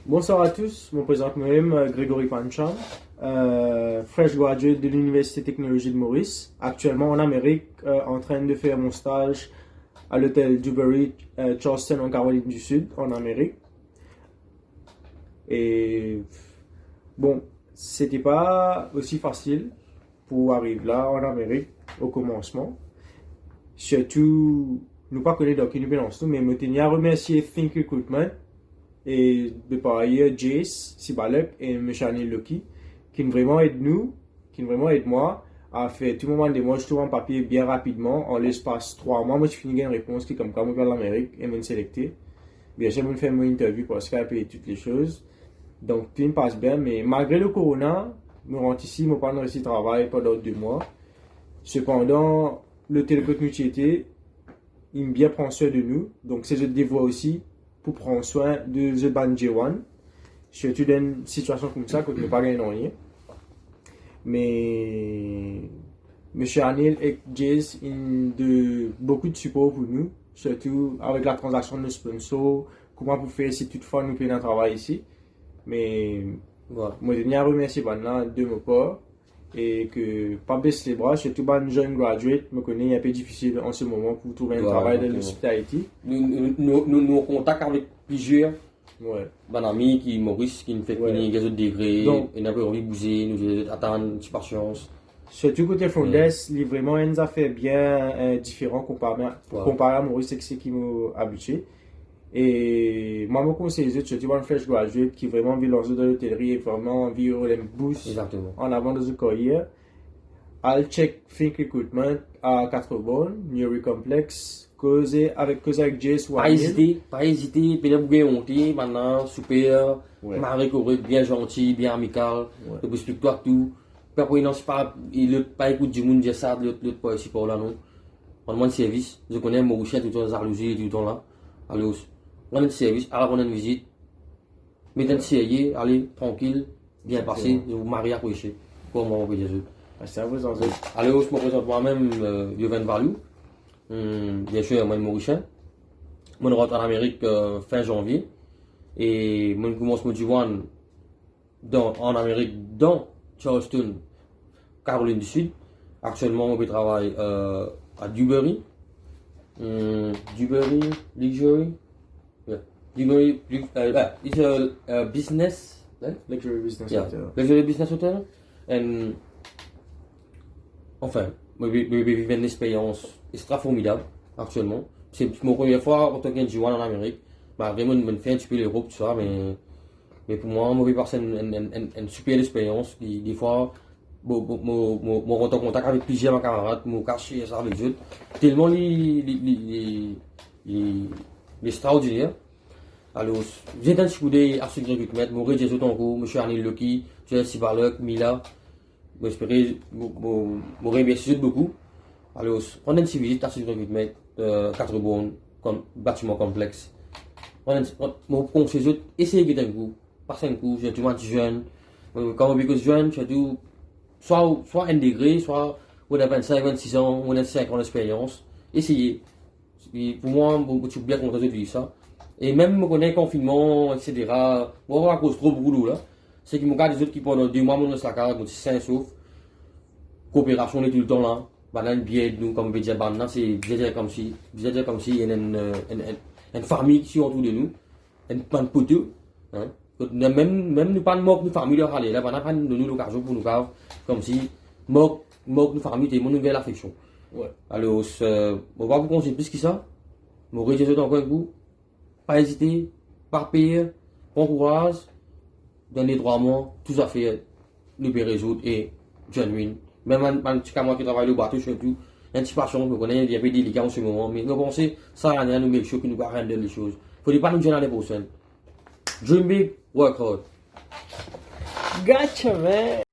Bonsoir à tous, je me présente moi-même Grégory Pancham, fresh graduate de l'Université Technologie de Maurice, actuellement en Amérique, en train de faire mon stage à l'hôtel Dewberry, Charleston en Caroline du Sud, en Amérique. Et bon, c'était pas aussi facile pour arriver là en Amérique au commencement. Surtout, nous pas connaître d'aucune tout, mais je tenais à remercier Think Recruitment et de par ailleurs Jace Sibalek et M. Anil Loki qui nous vraiment aident nous, qui nous vraiment aident moi à faire tout le moment de moi, je trouve un papier bien rapidement en l'espace 3 mois. Moi, je finis une réponse qui comme quand je vais à l'Amérique et me sélecté. Bien sûr, je faire mon interview pour Skype et toutes les choses. Donc, tout me passe bien, mais malgré le corona, je rentre ici, je pas réussi à travailler pendant 2 mois. Cependant, le télécommunicateur, il me bien prend soin de nous. Donc, c'est je devoir aussi pour prendre soin de The Band J1. Surtout dans une situation comme ça, quand je ne pas gagner rien. Mais M. Anil et Jace ont de beaucoup de support pour nous, surtout avec la transaction de sponsor, comment vous faire si toutefois nous payons un travail ici. Mais voilà, moi je tiens à remercier Banna de mon part et que pas baisser les bras, surtout les jeunes graduates, me connaît un peu difficile en ce moment pour trouver un travail dans l'hospitality. Nous contacts avec plusieurs amis qui Maurice qui nous fait connaître des autres degrés, et n'a pas envie de bouger, nous attendre une petite patience. Surtout côté Fondes, il vraiment un affaire bien différent comparé à Maurice, c'est ce qui m'a habitué. Et moi, je conseille les autres, surtout un fresh graduate qui vraiment envie de lancer dans l'hôtellerie et vraiment envie de boost en avant de sa carrière. I'll check Think Recruitment à 4 bonnes, New Complex, causer avec Jace ou pas hésiter, peut-être vous gagner maintenant, super, marré correct, bien gentil, bien amical, vous explique toi tout. Après, non, c'est pas, il pas écoute du monde dire ça, l'autre pas ici pour là, non. On demande service, je connais Maurice tout le temps, Zarlouzi, tout le temps là. Alors, on a un service, alors on a une visite, mettez un sérieux, allez, tranquille, bien passé, je vous marie à coucher. Comment on peut dire ça? C'est à vous en dire. Alors, je me présente moi-même, Yovan Valou, bien sûr, moi, Mauricien. Je rentre en Amérique fin janvier, et je commence mon J1 en Amérique, dans Charleston, Caroline du Sud. Actuellement, je travaille à Dewberry. Dewberry Luxury. Yeah. Dewberry, it's a business. Luxury business hotel. Luxury business hotel. And, enfin, je vis une expérience extra formidable actuellement. C'est ma première fois en tant qu'N1 en Amérique. Vraiment, je fais un petit peu l'Europe, tout ça, mais pour moi, je vais passer une super expérience. Des fois, je rentre en contact avec plusieurs camarades, je cache ça avec eux. Tellement les extraordinaires. Alors, j'ai un petit coup d'œil à ce que je vais mettre. Je vais dire en cours, M. Anil Loki, M. Sibalek, Mila. J'espère, je remercie beaucoup. Alors, on a une petite visite à ce que je vais mettre, 4 bonnes, bâtiment complexe. On conseille essayez de faire un coup, passer un coup, j'ai tout le monde jeune. Quand on est jeune, j'ai tout, soit un degré, soit on a 25, 26 ans, on a 5 ans d'expérience. Essayez. Pour moi, je suis bien content de vivre ça. Et même, je connais le confinement, etc. On va à cause trop beaucoup là. C'est qu'il y a des autres qui pendant 2 mois, on a sa carte, on est sain sauf. Coopération est tout le temps là. Banane bien nous, comme on dit, c'est bien comme si il y a une famille qui est autour de nous, une poteau. Même nous pas de moque, nous famille leur aller là, on n'a pas de nous l'occasion pour nous faire comme si moque nous famille, c'est mon nouvelle affection. Alors, on va vous conseiller plus que ça. Mon résultat encore avec vous. Pas hésiter, pas payer, bon courage, dans les 3 mois, tout à fait, nous pouvons résoudre et genuine. Même un petit moi qui travaille au bateau, surtout, un petit passion, vous connaissez, il y a des délicats en ce moment, mais nous pensons, ça rien à nous make sure que nous garantissons les choses. Il ne faut pas nous gêner à l'année prochaine. Dream big, work hard. Gotcha, man!